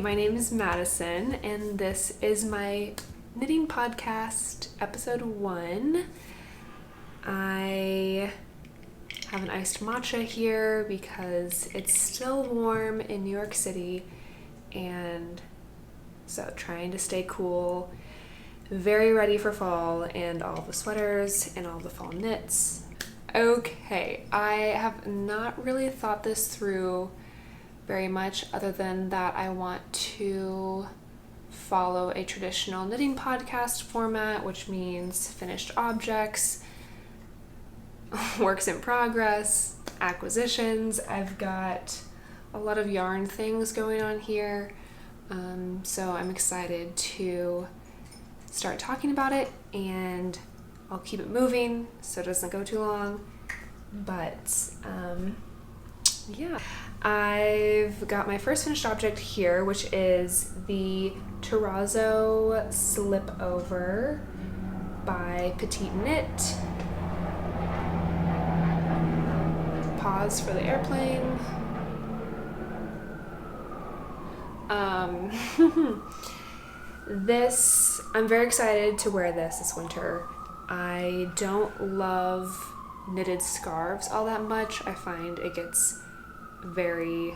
my name is Madison, and this is my knitting podcast, episode 1. I have an iced matcha here because it's still warm in New York City, and so trying to stay cool, very ready for fall and all the sweaters and all the fall knits. Okay, I have not really thought this through very much, other than that I want to follow a traditional knitting podcast format, which means finished objects, works in progress, acquisitions. I've got a lot of yarn things going on here, so I'm excited to start talking about it, and I'll keep it moving so it doesn't go too long. But yeah, I've got my first finished object here, which is the Terrazzo Slip Over by PetiteKnit. Pause for the airplane. This, I'm very excited to wear this winter. I don't love knitted scarves all that much. I find it gets very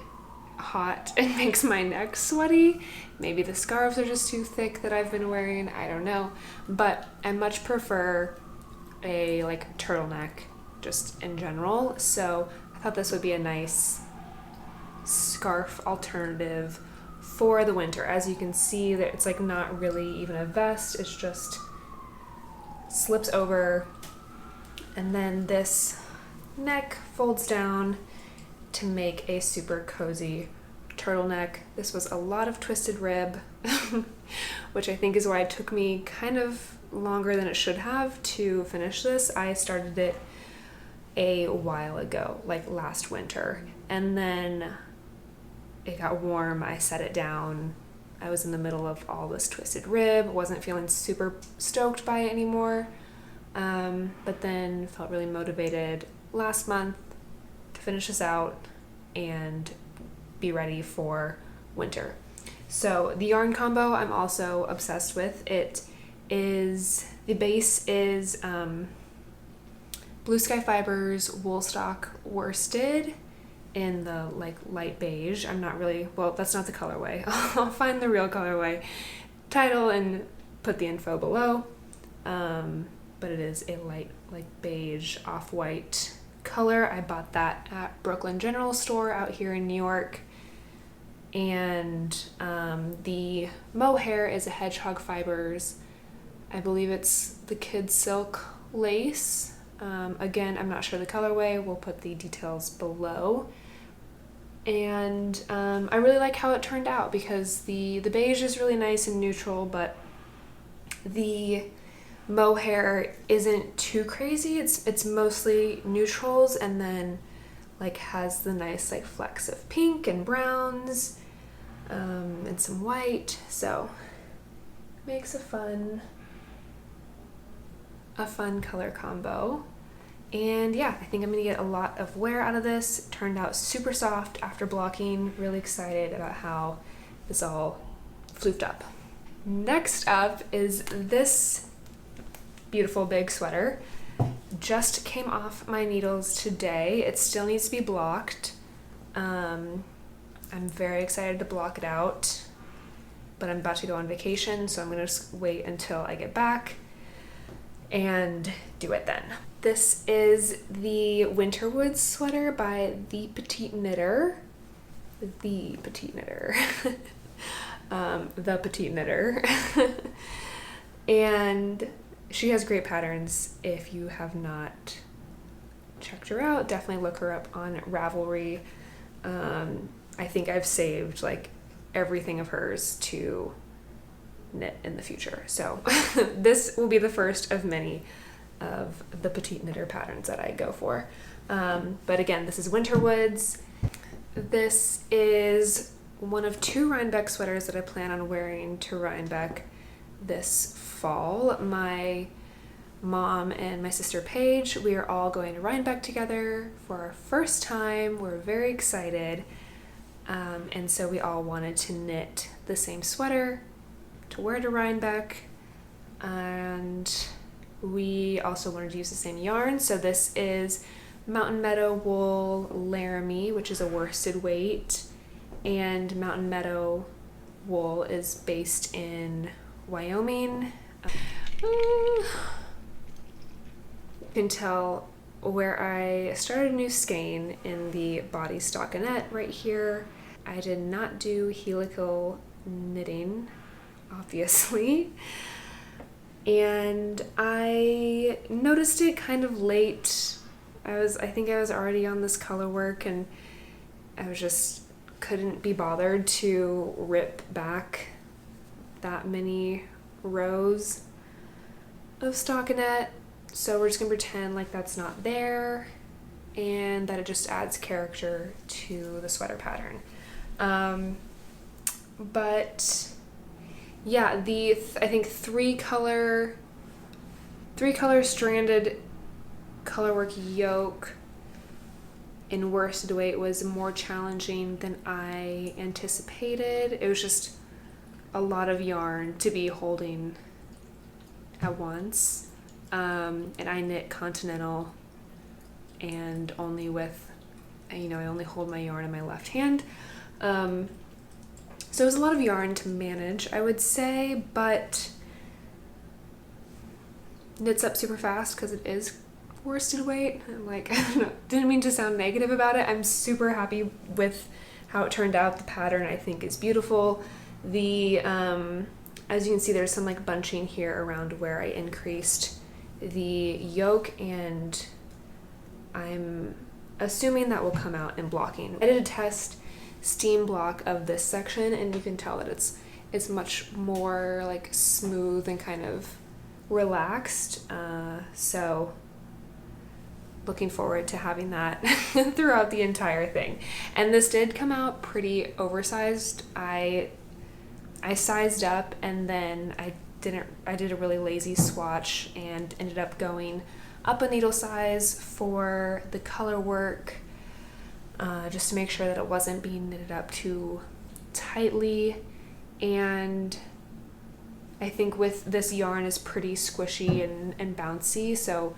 hot and makes my neck sweaty. Maybe the scarves are just too thick that I've been wearing, I don't know. But I much prefer a turtleneck just in general. So I thought this would be a nice scarf alternative for the winter. As you can see, that it's not really even a vest, it's just slips over, and then this neck folds down to make a super cozy turtleneck. This was a lot of twisted rib, which I think is why it took me kind of longer than it should have to finish this. I started it a while ago, last winter, and then it got warm, I set it down. I was in the middle of all this twisted rib, wasn't feeling super stoked by it anymore, but then felt really motivated last month to finish this out and be ready for winter. So the yarn combo I'm also obsessed with. The base is Blue Sky Fibers Woolstock Worsted in the light beige. I'm not really, well, that's not the colorway. I'll find the real colorway title and put the info below, but it is a light beige off-white color. I bought that at Brooklyn General Store out here in New York. And the mohair is a Hedgehog Fibers. I believe it's the Kid Silk lace. Again, I'm not sure the colorway. We'll put the details below. And I really like how it turned out, because the beige is really nice and neutral, but the mohair isn't too crazy. It's mostly neutrals, and then has the nice flecks of pink and browns, and some white. So makes a fun color combo. And yeah, I think I'm gonna get a lot of wear out of this. It turned out super soft after blocking. Really excited about how this all floofed up. Next up is this beautiful big sweater. Just came off my needles today. It still needs to be blocked. I'm very excited to block it out, but I'm about to go on vacation, so I'm gonna just wait until I get back and do it then. This is the Winterwood sweater by the Petite Knitter. The Petite Knitter. The Petite Knitter. And she has great patterns. If you have not checked her out, definitely look her up on Ravelry. I think I've saved everything of hers to knit in the future. So this will be the first of many of the Petite Knitter patterns that I go for. But again, this is Winterwoods. This is one of 2 Rhinebeck sweaters that I plan on wearing to Rhinebeck this fall. My mom and my sister Paige, we are all going to Rhinebeck together for our first time. We're very excited. And so we all wanted to knit the same sweater to wear to Rhinebeck, and we also wanted to use the same yarn. So this is Mountain Meadow Wool Laramie, which is a worsted weight, and Mountain Meadow Wool is based in Wyoming. You can tell where I started a new skein in the body stockinette right here. I did not do helical knitting, obviously, and I noticed it kind of late. I think I was already on this color work, and I was just couldn't be bothered to rip back that many rows of stockinette. So we're just gonna pretend like that's not there and that it just adds character to the sweater pattern. But yeah, I think three color stranded colorwork yoke in worsted weight was more challenging than I anticipated. It was just a lot of yarn to be holding at once. And I knit continental and only with, I only hold my yarn in my left hand. So it was a lot of yarn to manage, I would say, but knits up super fast because it is worsted weight. I'm like, I don't know, didn't mean to sound negative about it. I'm super happy with how it turned out. The pattern I think is beautiful. As you can see, there's some like bunching here around where I increased the yoke, and I'm assuming that will come out in blocking. I did a test steam block of this section, and you can tell that it's much more like smooth and kind of relaxed. So looking forward to having that throughout the entire thing. And this did come out pretty oversized. I sized up, and then I did a really lazy swatch and ended up going up a needle size for the color work, just to make sure that it wasn't being knitted up too tightly. And I think with this yarn is pretty squishy and bouncy, so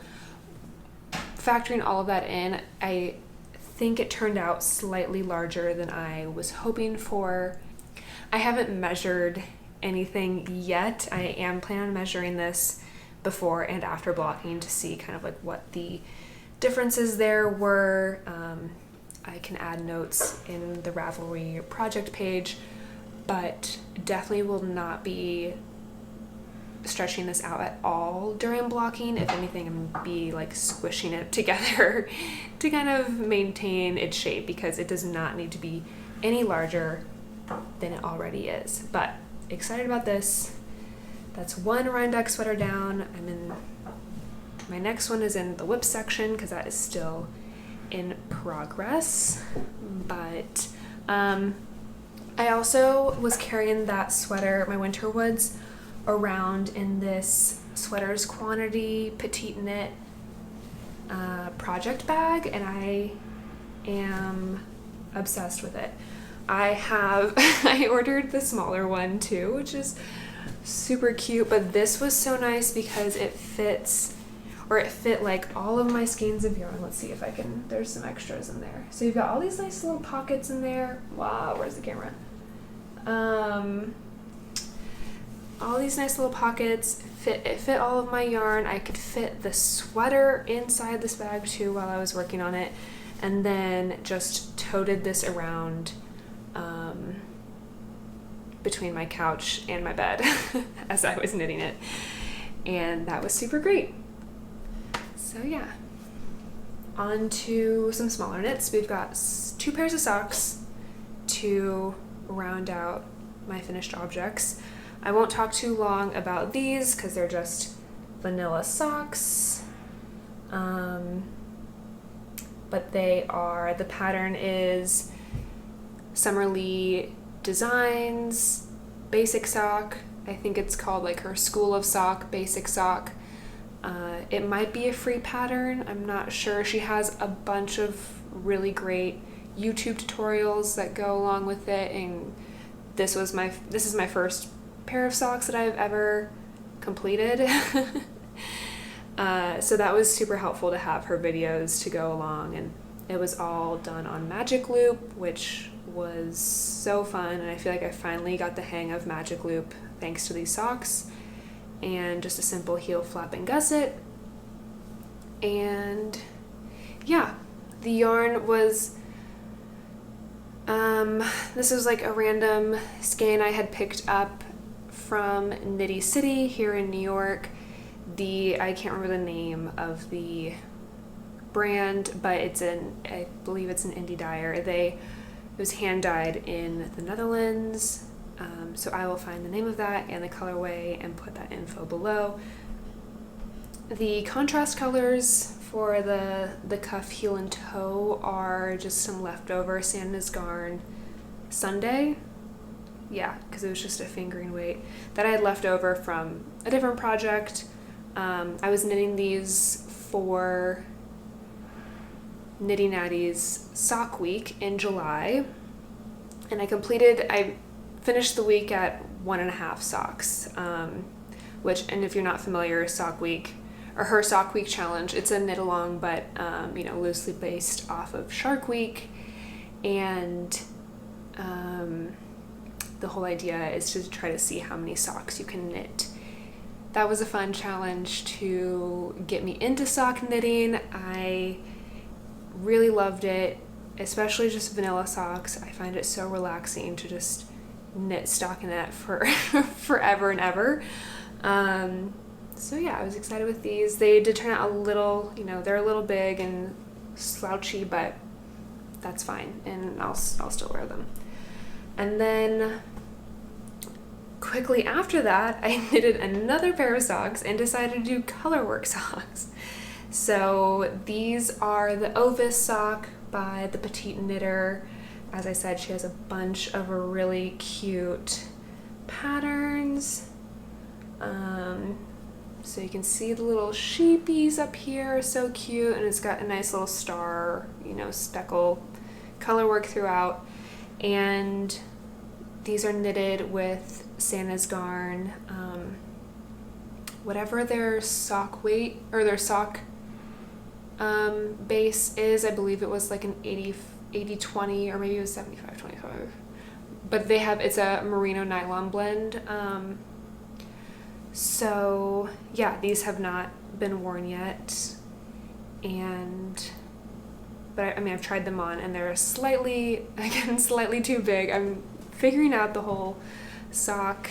factoring all of that in, I think it turned out slightly larger than I was hoping for. I haven't measured anything yet. I am planning on measuring this before and after blocking to see kind of like what the differences there were. I can add notes in the Ravelry project page, but definitely will not be stretching this out at all during blocking. If anything, I'm gonna be like squishing it together to kind of maintain its shape, because it does not need to be any larger than it already is. But excited about this. That's one Rhinebeck sweater down. My next one is in the whip section because that is still in progress. But I also was carrying that sweater, my winter woods, around in this Sweaters Quantity PetiteKnit project bag, and I am obsessed with it. I ordered the smaller one too, which is super cute, but this was so nice because it fit like all of my skeins of yarn. Let's see if there's some extras in there. So you've got all these nice little pockets in there. Wow, where's the camera? All these nice little pockets, it fit all of my yarn. I could fit the sweater inside this bag too while I was working on it, and then just toted this around between my couch and my bed as I was knitting it, and that was super great. So yeah, on to some smaller knits. We've got 2 pairs of socks to round out my finished objects. I won't talk too long about these because they're just vanilla socks, but the pattern is Summerlee Designs basic sock. I think it's called like her School of Sock basic sock. It might be a free pattern, I'm not sure. She has a bunch of really great YouTube tutorials that go along with it, and this is my first pair of socks that I've ever completed. So that was super helpful to have her videos to go along, and it was all done on Magic Loop, which was so fun, and I feel like I finally got the hang of Magic Loop thanks to these socks, and just a simple heel flap and gusset. And yeah, the yarn was this was like a random skein I had picked up from Knitty City here in New York. I can't remember the name of the brand, but I believe it's an indie dyer. It was hand dyed in the Netherlands, so I will find the name of that and the colorway and put that info below. The contrast colors for the cuff, heel, and toe are just some leftover Santa's Garn Sunday. Yeah, because it was just a fingering weight that I had left over from a different project. I was knitting these for Knitty Natty's sock week in July, and I finished the week at 1.5 socks, which, and if you're not familiar, sock week, or her sock week challenge, it's a knit along, but loosely based off of Shark Week, and the whole idea is to try to see how many socks you can knit. That was a fun challenge to get me into sock knitting. I really loved it, especially just vanilla socks. I find it so relaxing to just knit stockinette for forever and ever. So yeah, I was excited with these. They did turn out a little, they're a little big and slouchy, but that's fine, and I'll still wear them. And then quickly after that, I knitted another pair of socks and decided to do colorwork socks. So these are the Ovus Sock by the Petite Knitter. As I said, she has a bunch of really cute patterns. So you can see the little sheepies up here are so cute, and it's got a nice little star, speckle colorwork throughout. And these are knitted with Santa's Garn. Whatever their sock weight or their sock base is, I believe it was like an 80-20, or maybe it was 75-25. But it's a merino nylon blend. So yeah, these have not been worn yet, but I've tried them on, and they're slightly too big. I'm figuring out the whole sock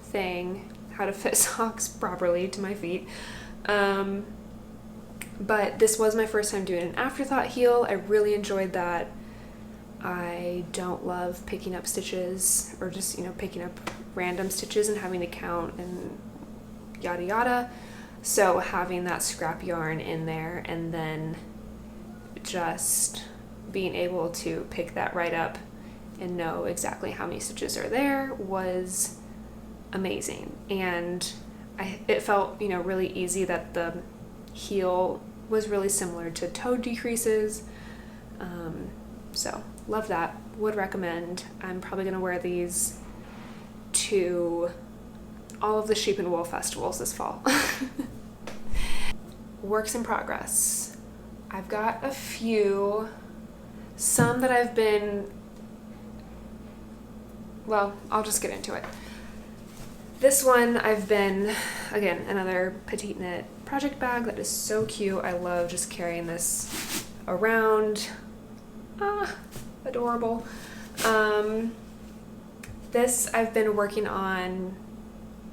thing, how to fit socks properly to my feet. But this was my first time doing an afterthought heel. I really enjoyed that. I don't love picking up stitches, or just, picking up random stitches and having to count and yada yada. So having that scrap yarn in there and then just being able to pick that right up and know exactly how many stitches are there was amazing. And it felt, really easy, that the heel was really similar to toe decreases. So love that, would recommend. I'm probably gonna wear these to all of the sheep and wool festivals this fall. Works in progress. I've got a few, some that I'll just get into it. This one again, another PetiteKnit project bag that is so cute. I love just carrying this around. Adorable. This I've been working on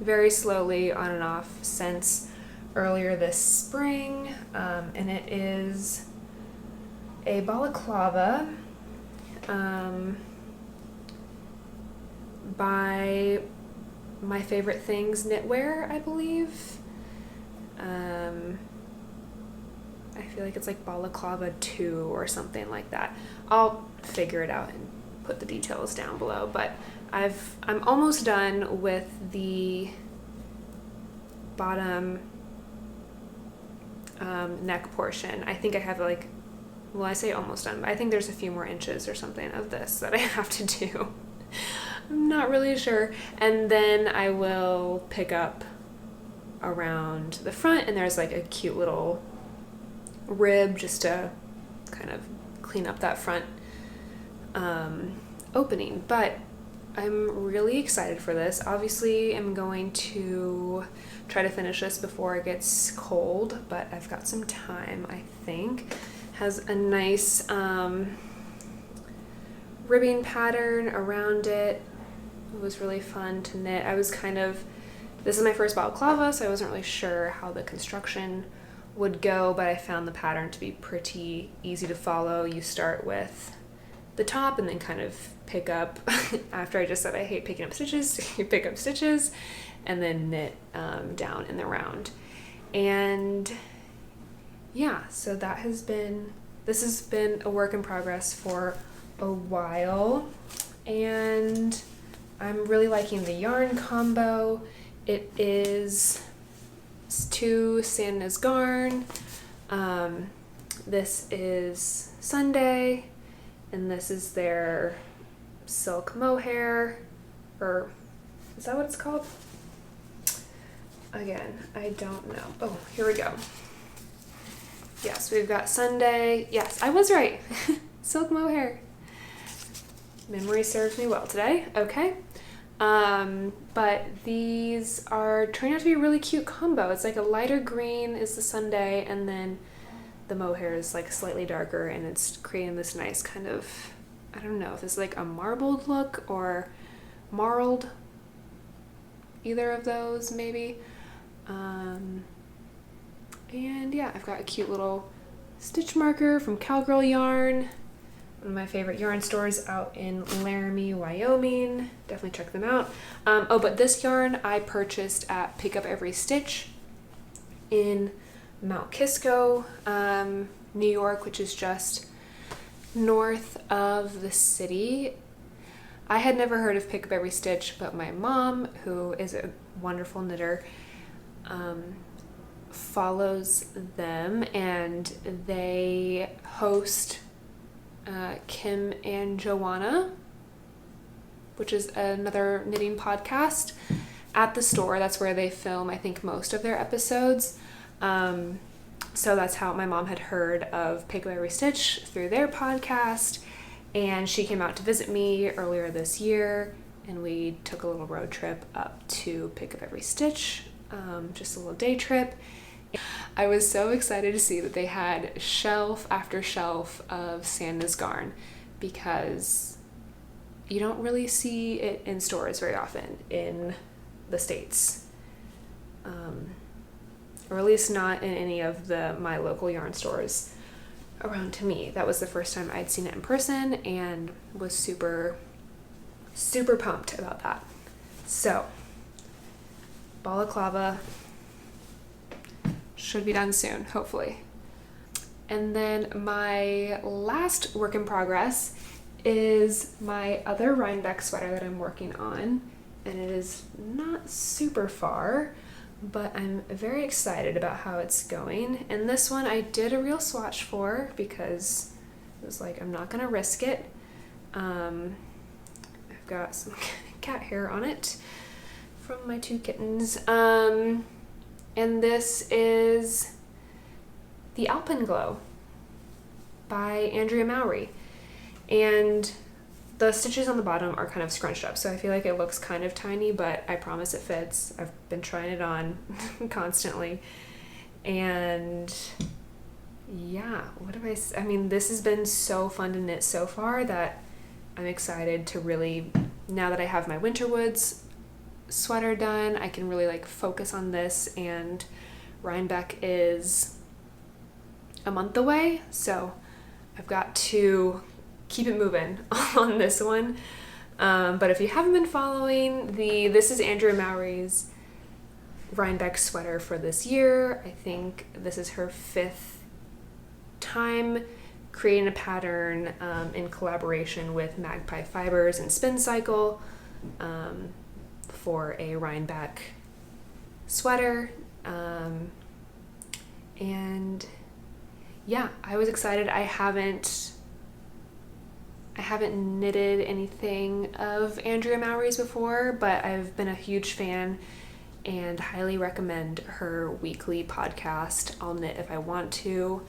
very slowly, on and off, since earlier this spring, and it is a balaclava by My Favorite Things Knitwear, I believe. I feel like it's like Balaclava 2 or something like that. I'll figure it out and put the details down below, but I'm almost done with the bottom neck portion. I think I have like well, I say almost done, but I think there's a few more inches or something of this that I have to do. I'm not really sure. And then I will pick up around the front, and there's like a cute little rib just to kind of clean up that front opening. But I'm really excited for this. Obviously, I'm going to try to finish this before it gets cold, but I've got some time, I think. Has a nice ribbing pattern around it. It was really fun to knit. This is my first balaclava, so I wasn't really sure how the construction would go, but I found the pattern to be pretty easy to follow. You start with the top and then kind of pick up, after I just said I hate picking up stitches, you pick up stitches and then knit down in the round. And yeah, so this has been a work in progress for a while, and I'm really liking the yarn combo. It is 2 Sandnes garn. This is Sunday, and this is their silk mohair, or is that what it's called? Again, I don't know. Oh, here we go. Yes, we've got Sunday. Yes, I was right. Silk mohair. Memory serves me well today. Okay. But these are turning out to be a really cute combo. It's like a lighter green is the Sunday, and then the mohair is like slightly darker, and it's creating this nice kind of, I don't know if this is like a marbled look or marled, either of those maybe. And yeah, I've got a cute little stitch marker from Cowgirl Yarn, one of my favorite yarn stores out in Laramie, Wyoming. Definitely check them out. But this yarn I purchased at Pick Up Every Stitch in Mount Kisco, New York, which is just north of the city. I had never heard of Pick Up Every Stitch, but my mom, who is a wonderful knitter, follows them, and they host Kim and Joanna, which is another knitting podcast, at the store. That's where they film, I think, most of their episodes. So that's how my mom had heard of Pick Up Every Stitch, through their podcast, and she came out to visit me earlier this year, and we took a little road trip up to Pick Up Every Stitch, just a little day trip. I was so excited to see that they had shelf after shelf of Sandnes garn, because you don't really see it in stores very often in the States, or at least not in any of my local yarn stores around to me. That was the first time I'd seen it in person, and was super, super pumped about that. So, balaclava should be done soon, hopefully. And then my last work in progress is my other Rhinebeck sweater that I'm working on, and it is not super far, but I'm very excited about how it's going. And this one I did a real swatch for, because it was like, I'm not gonna risk it. I've got some cat hair on it from my 2 kittens. And this is the Alpenglow by Andrea Mowry. And the stitches on the bottom are kind of scrunched up, so I feel like it looks kind of tiny, but I promise it fits. I've been trying it on constantly. And yeah, I mean, this has been so fun to knit so far that I'm excited to really, now that I have my Winterwoods sweater done, I can really like focus on this, and Rhinebeck is a month away, so I've got to keep it moving on this one. But if you haven't been following, this is Andrea Mowry's Rhinebeck sweater for this year. I think this is her 5th time creating a pattern in collaboration with Magpie Fibers and Spin Cycle for a Rhinebeck sweater. And yeah, I was excited. I haven't knitted anything of Andrea Mowry's before, but I've been a huge fan and highly recommend her weekly podcast, I'll Knit If I Want To.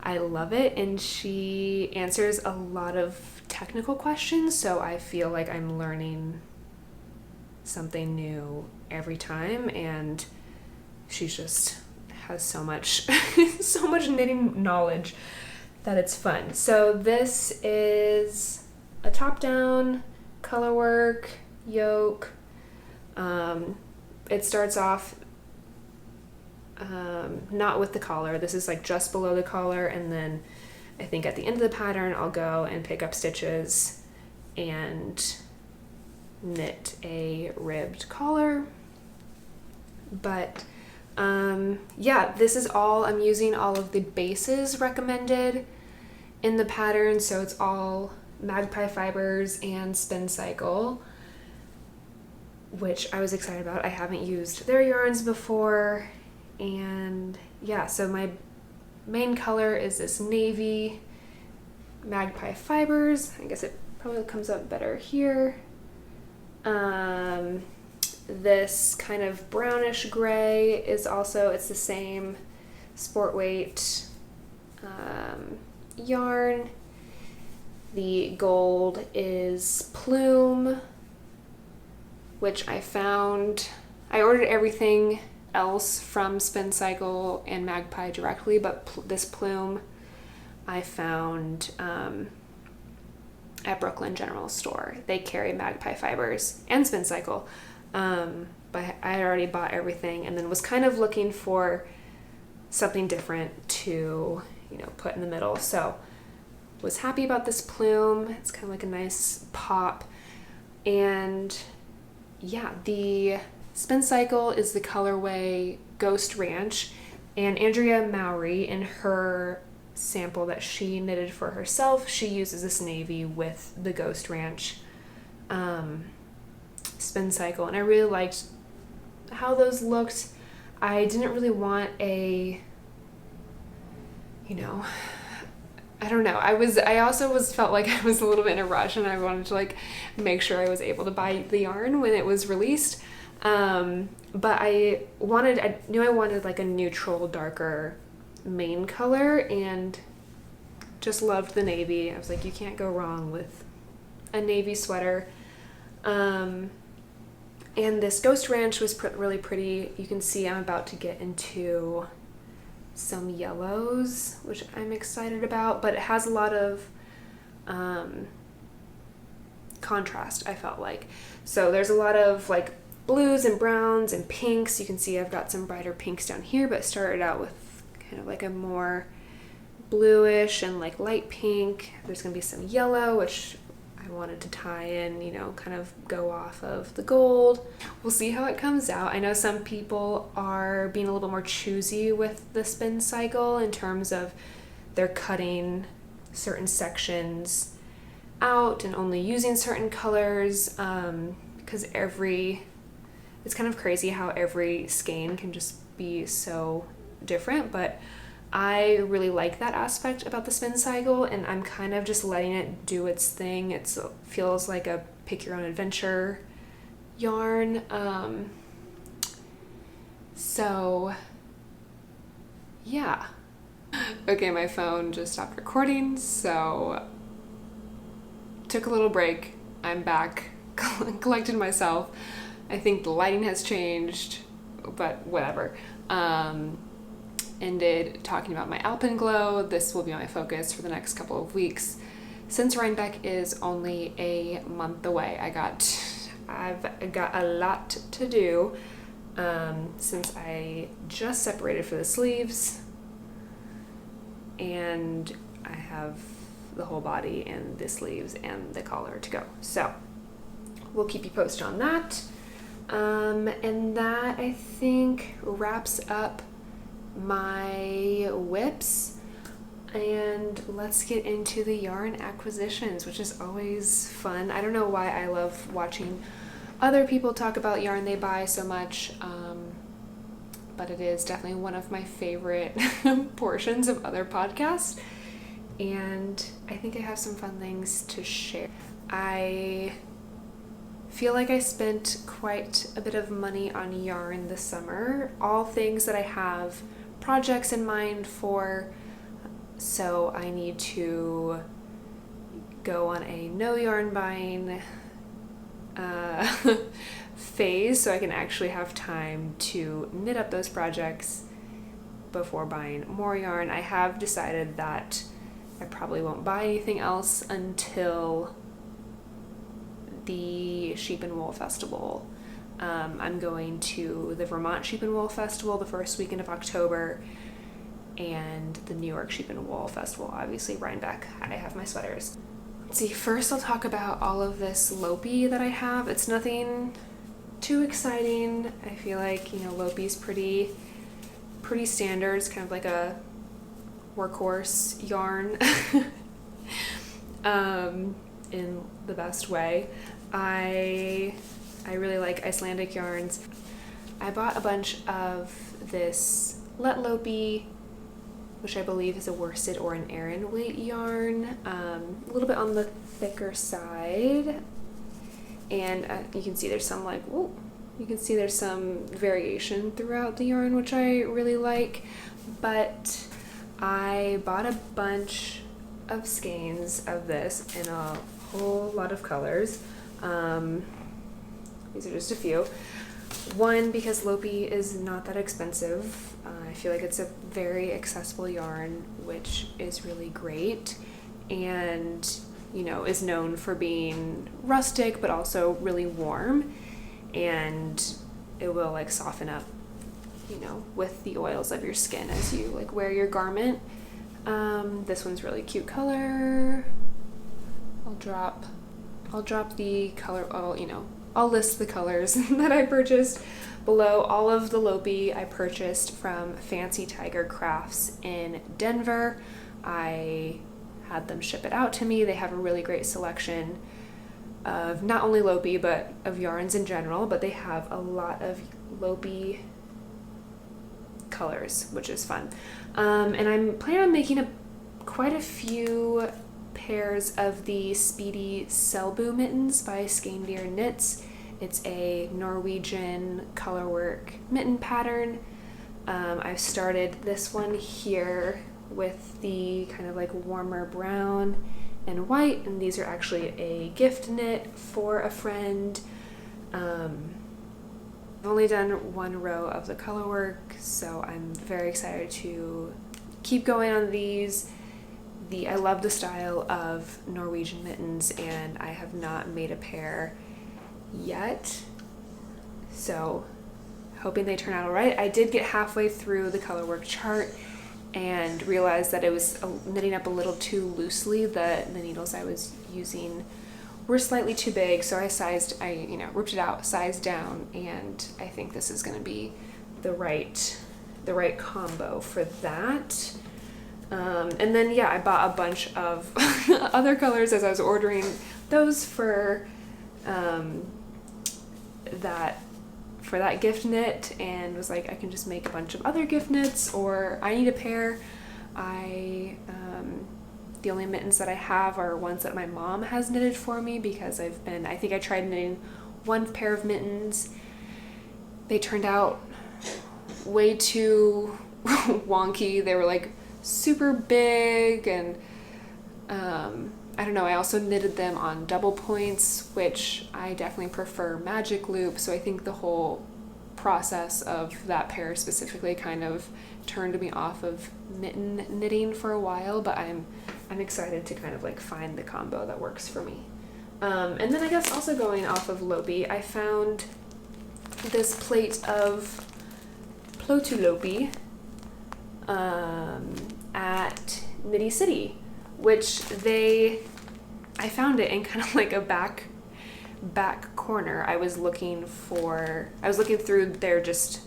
I love it, and she answers a lot of technical questions, so I feel like I'm learning something new every time, and she just has so much so much knitting knowledge that it's fun. So this is a top-down color work yoke. It starts off not with the collar. This is like just below the collar, and then I think at the end of the pattern I'll go and pick up stitches and knit a ribbed collar. But yeah, this is all, I'm using all of the bases recommended in the pattern, so it's all Magpie Fibers and Spin Cycle, which I was excited about. I haven't used their yarns before, and yeah, so my main color is this navy Magpie Fibers. I guess it probably comes up better here. This kind of brownish gray is also, it's the same sport weight yarn. The gold is Plume, which I ordered everything else from Spin Cycle and Magpie directly, but this Plume I found at Brooklyn General Store. They carry Magpie Fibers and Spin Cycle, but I had already bought everything and then was kind of looking for something different to, put in the middle. So was happy about this Plume. It's kind of like a nice pop. And yeah, the Spin Cycle is the colorway Ghost Ranch, and Andrea Mowry, in her sample that she knitted for herself, she uses this navy with the Ghost Ranch Spin Cycle, and I really liked how those looked. I didn't really want a, I don't know. I also felt like I was a little bit in a rush, and I wanted to make sure I was able to buy the yarn when it was released. But I knew I wanted like a neutral, darker main color, and just loved the navy. I was like, you can't go wrong with a navy sweater. And this Ghost Ranch was really pretty. You can see I'm about to get into some yellows, which I'm excited about, but it has a lot of contrast, I felt like. So there's a lot of blues and browns and pinks. You can see I've got some brighter pinks down here, but started out with kind of like a more bluish and light pink. There's gonna be some yellow, which I wanted to tie in, kind of go off of the gold. We'll see how it comes out. I know some people are being a little bit more choosy with the Spin Cycle in terms of they're cutting certain sections out and only using certain colors, because it's kind of crazy how every skein can just be so different, but I really like that aspect about the Spin Cycle, and I'm kind of just letting it do its thing. It feels like a pick your own adventure yarn. So yeah. Okay, my phone just stopped recording, so took a little break. I'm back, collected myself. I think the lighting has changed, but whatever. Ended talking about my Alpenglow. This will be my focus for the next couple of weeks. Since Rhinebeck is only a month away, I've got a lot to do, since I just separated for the sleeves, and I have the whole body and the sleeves and the collar to go. So we'll keep you posted on that. And that, I think, wraps up my whips, and let's get into the yarn acquisitions, which is always fun. I don't know why I love watching other people talk about yarn they buy so much, but it is definitely one of my favorite portions of other podcasts, and I think I have some fun things to share. I feel like I spent quite a bit of money on yarn this summer, all things that I have projects in mind for, so I need to go on a no yarn buying phase so I can actually have time to knit up those projects before buying more yarn. I have decided that I probably won't buy anything else until the Sheep and Wool Festival. I'm going to the Vermont Sheep and Wool Festival the first weekend of October, and the New York Sheep and Wool Festival, obviously Rhinebeck. I have my sweaters. Let's see, first I'll talk about all of this Lopi that I have. It's nothing too exciting. I feel like, Lopi's pretty standard. It's kind of like a workhorse yarn in the best way. I really like Icelandic yarns. I bought a bunch of this Let Lopi, which I believe is a worsted or an Aran weight yarn, a little bit on the thicker side, and you can see there's some there's some variation throughout the yarn, which I really like. But I bought a bunch of skeins of this in a whole lot of colors. These are just a few. One, because Lopi is not that expensive. I feel like it's a very accessible yarn, which is really great, and is known for being rustic but also really warm, and it will soften up with the oils of your skin as you wear your garment. This one's really cute color. I'll drop the color. I'll list the colors that I purchased below. All of the Lopi I purchased from Fancy Tiger Crafts in Denver. I had them ship it out to me. They have a really great selection of not only Lopi but of yarns in general, but they have a lot of Lopi colors, which is fun. And I'm planning on making quite a few pairs of the Speedy Selbu mittens by Skein Knits. It's a Norwegian colorwork mitten pattern. I've started this one here with the kind of warmer brown and white, and these are actually a gift knit for a friend. I've only done one row of the colorwork, so I'm very excited to keep going on these. I love the style of Norwegian mittens, and I have not made a pair yet, so hoping they turn out all right. I did get halfway through the colorwork chart and realized that it was knitting up a little too loosely. The needles I was using were slightly too big, so I ripped it out, sized down, and I think this is going to be the right combo for that. And then I bought a bunch of other colors as I was ordering those for that gift knit, and was like, I can just make a bunch of other gift knits, or I need a pair. The only mittens that I have are ones that my mom has knitted for me, because I think I tried knitting one pair of mittens. They turned out way too wonky. They were super big, and I don't know, I also knitted them on double points, which I definitely prefer magic loop, so I think the whole process of that pair specifically kind of turned me off of mitten knitting for a while, but I'm excited to kind of find the combo that works for me. And then I guess also going off of Lopi, I found this plate of Plotu Lopi at Knitty City, which I found it in kind of a back corner. I was looking through their just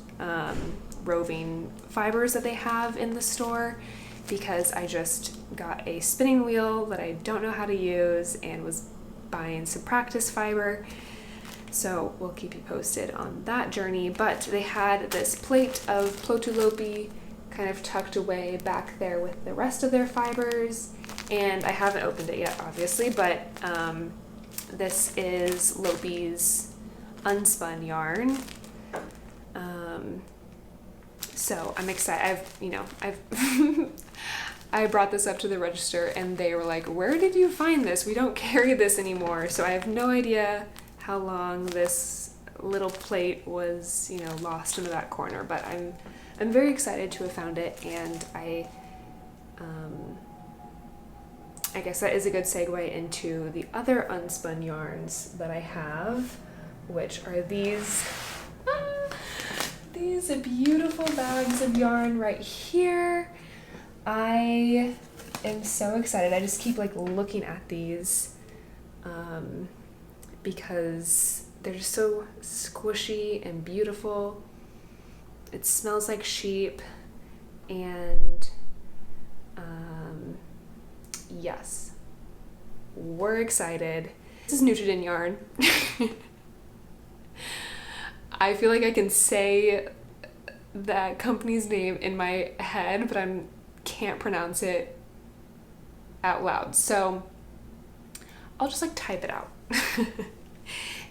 roving fibers that they have in the store, because I just got a spinning wheel that I don't know how to use and was buying some practice fiber. So we'll keep you posted on that journey. But they had this plate of Plotulopi kind of tucked away back there with the rest of their fibers. And I haven't opened it yet, obviously, but this is Lopi's unspun yarn. So I'm excited. I brought this up to the register and they were like, where did you find this? We don't carry this anymore. So I have no idea how long this little plate was, lost in the back corner, but I'm very excited to have found it. And I guess that is a good segue into the other unspun yarns that I have, which are these beautiful bags of yarn right here. I am so excited. I just keep looking at these because they're just so squishy and beautiful. It smells like sheep, and yes, we're excited. This is Nutiden yarn. I feel like I can say that company's name in my head, but I can't pronounce it out loud. So I'll just type it out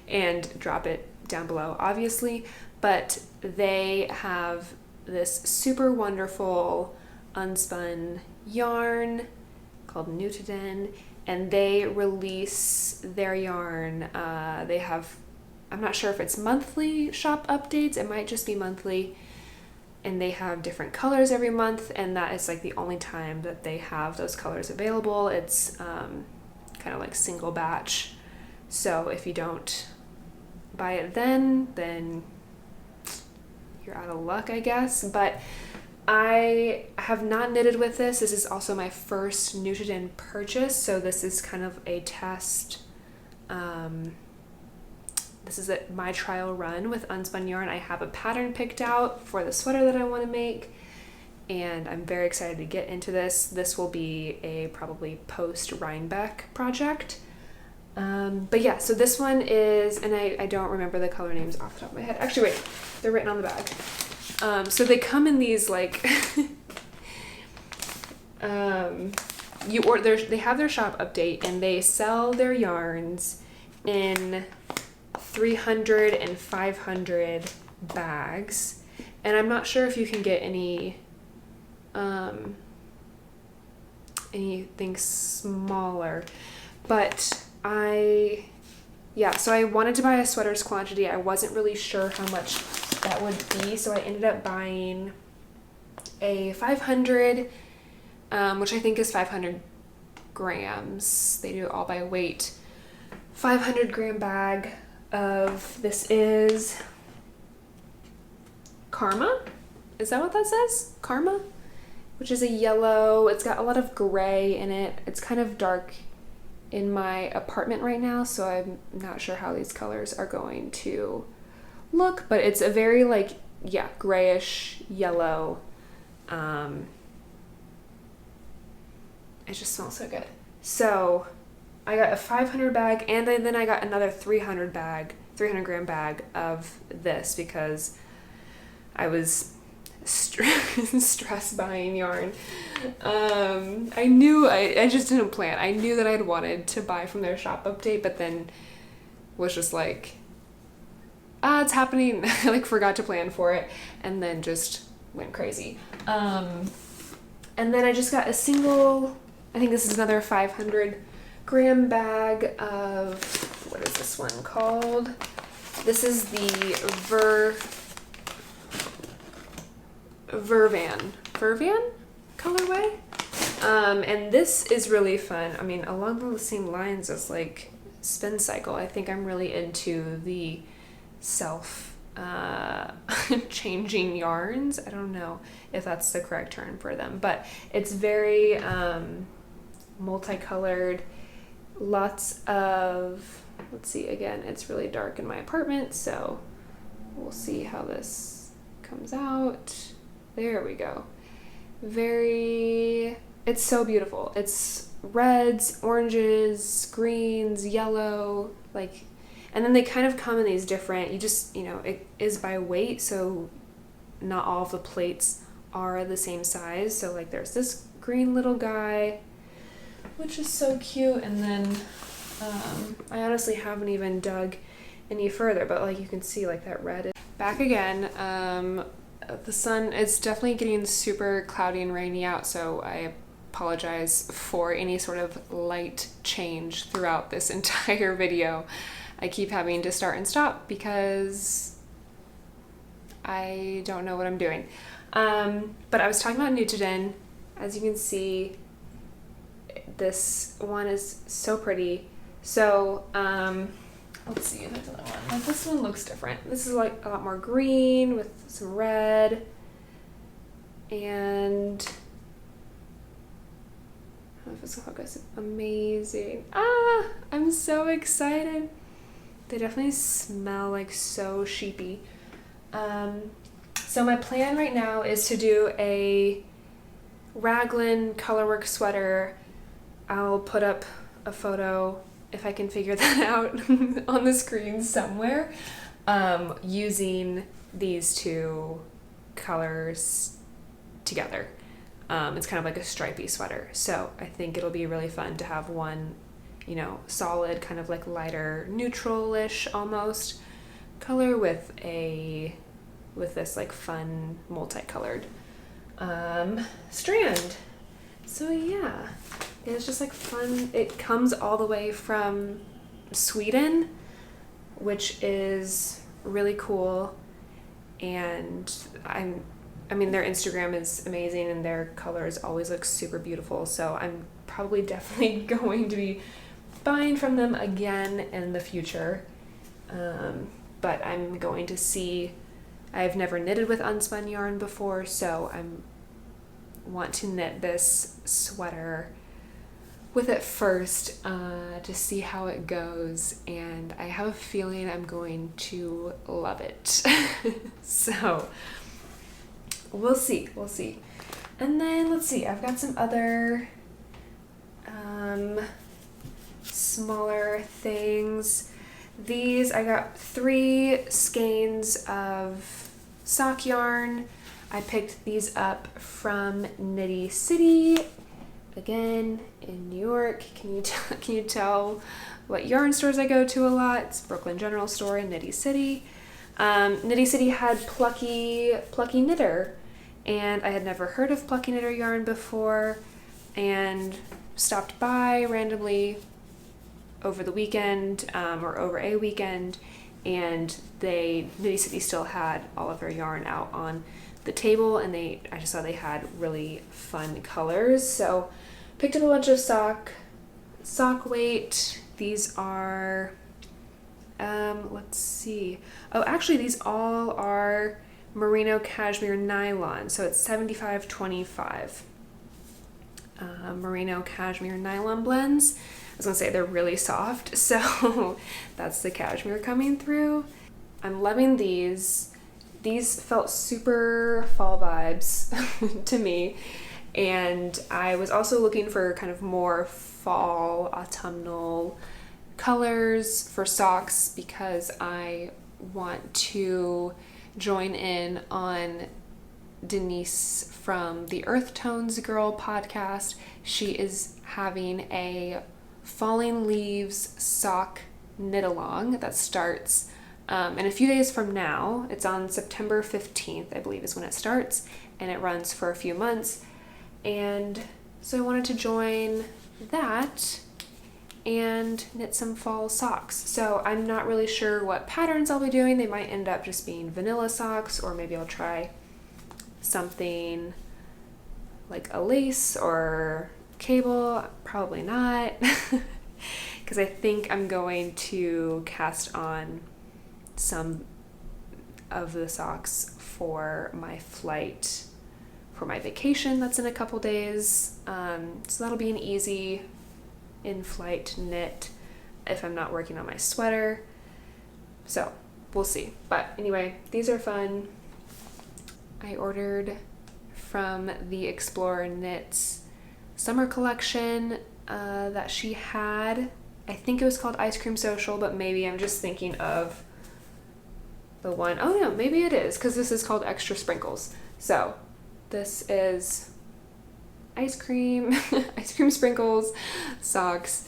and drop it down below, obviously. But they have this super wonderful unspun yarn called Nutiden, and they release their yarn. They have, I'm not sure if it's monthly shop updates, it might just be monthly, and they have different colors every month, and that is the only time that they have those colors available. It's kind of single batch, so if you don't buy it then you're out of luck, I guess. But I have not knitted with this. This is also my first Nutiden purchase, so this is kind of a test. This is my trial run with unspun yarn. I have a pattern picked out for the sweater that I want to make, and I'm very excited to get into this. This will be a probably post Rhinebeck project. But yeah, so this one is, and I don't remember the color names off the top of my head. Actually, wait, they're written on the bag. So they come in these they have their shop update, and they sell their yarns in 300 and 500 bags, and I'm not sure if you can get anything smaller, but so I wanted to buy a sweater's quantity. I wasn't really sure how much that would be, so I ended up buying a 500, which I think is 500 grams. They do it all by weight. 500 gram bag of, this is Karma? Is that what that says? Karma? Which is a yellow. It's got a lot of gray in it. It's kind of dark in my apartment right now, so I'm not sure how these colors are going to look, but it's a very grayish yellow. It just smells so good. So I got a 500 bag, and then I got another 300 gram bag of this because I was stress buying yarn. I knew I just didn't plan. I knew that I'd wanted to buy from their shop update, but then was just it's happening. I forgot to plan for it, and then just went crazy. And then I just got a single, I think this is another 500 gram bag of, what is this one called? This is the Vervan colorway. And this is really fun. I mean, along the same lines as Spin Cycle, I think I'm really into the self changing yarns. I don't know if that's the correct term for them, but it's very multicolored. Lots of, let's see, again, it's really dark in my apartment, so we'll see how this comes out. There we go. It's so beautiful. It's reds, oranges, greens, yellow, And then they kind of come in these different, it is by weight, so not all of the plates are the same size. So like there's this green little guy, which is so cute. And then I honestly haven't even dug any further, but like you can see like that red is back again. The sun, it's definitely getting super cloudy and rainy out, so I apologize for any sort of light change throughout this entire video. I keep having to start and stop because I don't know what I'm doing. But I was talking about Nutiden. As you can see, this one is so pretty. So, let's see, there's another one. Like this one looks different. This is like a lot more green with some red. And I don't know if it's gonna focus. Amazing. I'm so excited. They definitely smell like so sheepy. So my plan right now is to do a raglan colorwork sweater. I'll put up a photo if I can figure that out on the screen somewhere, using these two colors together. It's kind of like a stripy sweater. So I think it'll be really fun to have one, solid, kind of like lighter, neutral-ish almost color with this like fun multicolored strand. So yeah, it's just like fun. It comes all the way from Sweden, which is really cool. And I mean, their Instagram is amazing and their colors always look super beautiful. So I'm probably definitely going to be buying from them again in the future. But I'm going to see, I've never knitted with unspun yarn before, so I want to knit this sweater with it first to see how it goes, and I have a feeling I'm going to love it. So we'll see. And then let's see, I've got some other smaller things. These, I got 3 skeins of sock yarn. I picked these up from Knitty City, again in New York. Can you tell what yarn stores I go to a lot? It's Brooklyn General Store and Knitty City. Knitty City had Plucky Knitter, and I had never heard of Plucky Knitter yarn before, and stopped by randomly over the weekend, or over a weekend, and Knitty City still had all of their yarn out on the table, and I just saw they had really fun colors, so picked up a bunch of sock weight. These are let's see, actually these all are merino cashmere nylon, so it's 75-25 merino cashmere nylon blends. I was gonna say they're really soft, so that's the cashmere coming through. I'm loving these. These felt super fall vibes to me, and I was also looking for kind of more fall, autumnal colors for socks because I want to join in on Denise from the Earth Tones Girl podcast. She is having a Falling Leaves sock knit along that starts in a few days from now. It's on September 15th, I believe is when it starts, and it runs for a few months. And so I wanted to join that and knit some fall socks. So I'm not really sure what patterns I'll be doing. They might end up just being vanilla socks, or maybe I'll try something like a lace or cable. Probably not, because I think I'm going to cast on some of the socks for my flight, for my vacation that's in a couple days. So that'll be an easy in-flight knit if I'm not working on my sweater. So we'll see. But anyway, these are fun. I ordered from the Explorer Knits summer collection that she had, I think it was called Ice Cream Social, but maybe I'm just thinking of the one, oh no, maybe it is, because this is called Extra Sprinkles. So this is ice cream sprinkles socks.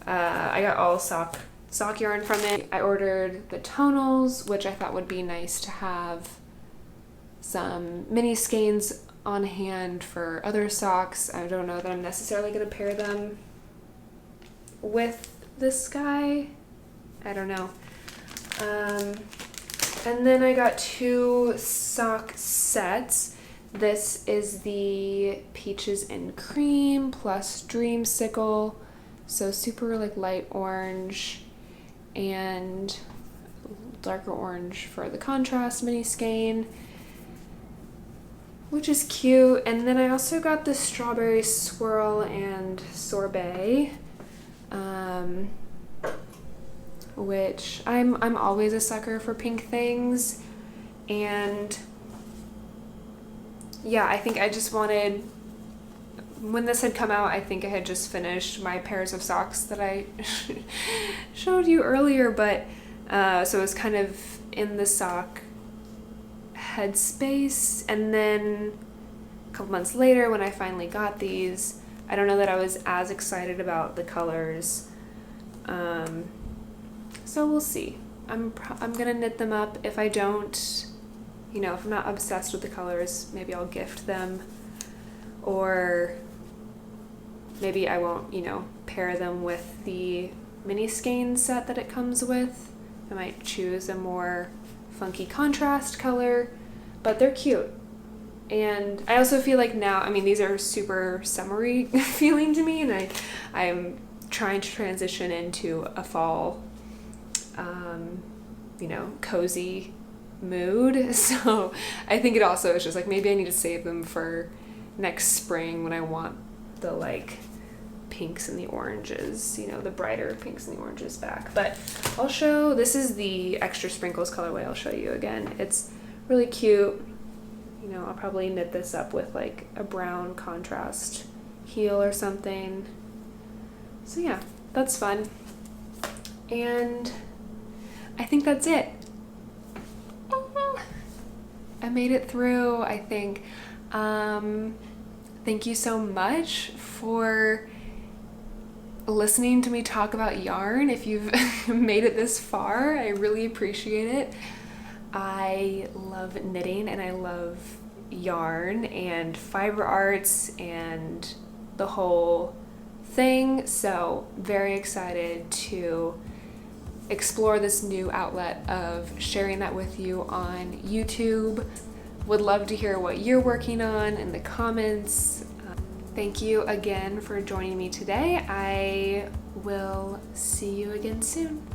I got all sock yarn from it. I ordered the tonals, which I thought would be nice to have some mini skeins on hand for other socks. I don't know that I'm necessarily going to pair them with this guy. I don't know. And then I got 2 sock sets. This is the Peaches and Cream plus Dreamsicle. So super like light orange and darker orange for the contrast mini skein, which is cute. And then I also got the Strawberry Swirl and Sorbet, which I'm always a sucker for pink things. And yeah, I think I just wanted, when this had come out, I think I had just finished my pairs of socks that I showed you earlier, but so it was kind of in the sock headspace. And then a couple months later, when I finally got these, I don't know that I was as excited about the colors. So we'll see. I'm gonna knit them up. If I don't, you know, if I'm not obsessed with the colors, maybe I'll gift them, or maybe I won't, you know, pair them with the mini skein set that it comes with. I might choose a more funky contrast color, but they're cute. And I also feel like now, I mean, these are super summery feeling to me, and I'm trying to transition into a fall, you know, cozy mood. So I think it also is just like, maybe I need to save them for next spring when I want the like pinks and the oranges, you know, the brighter pinks and the oranges back. But I'll show, this is the Extra Sprinkles colorway. I'll show you again. It's really cute. You know, I'll probably knit this up with like a brown contrast heel or something. So yeah, that's fun. And I think that's it. I made it through, I think. Thank you so much for listening to me talk about yarn. If you've made it this far, I really appreciate it. I love knitting and I love yarn and fiber arts and the whole thing. So very excited to explore this new outlet of sharing that with you on YouTube. Would love to hear what you're working on in the comments. Thank you again for joining me today. I will see you again soon.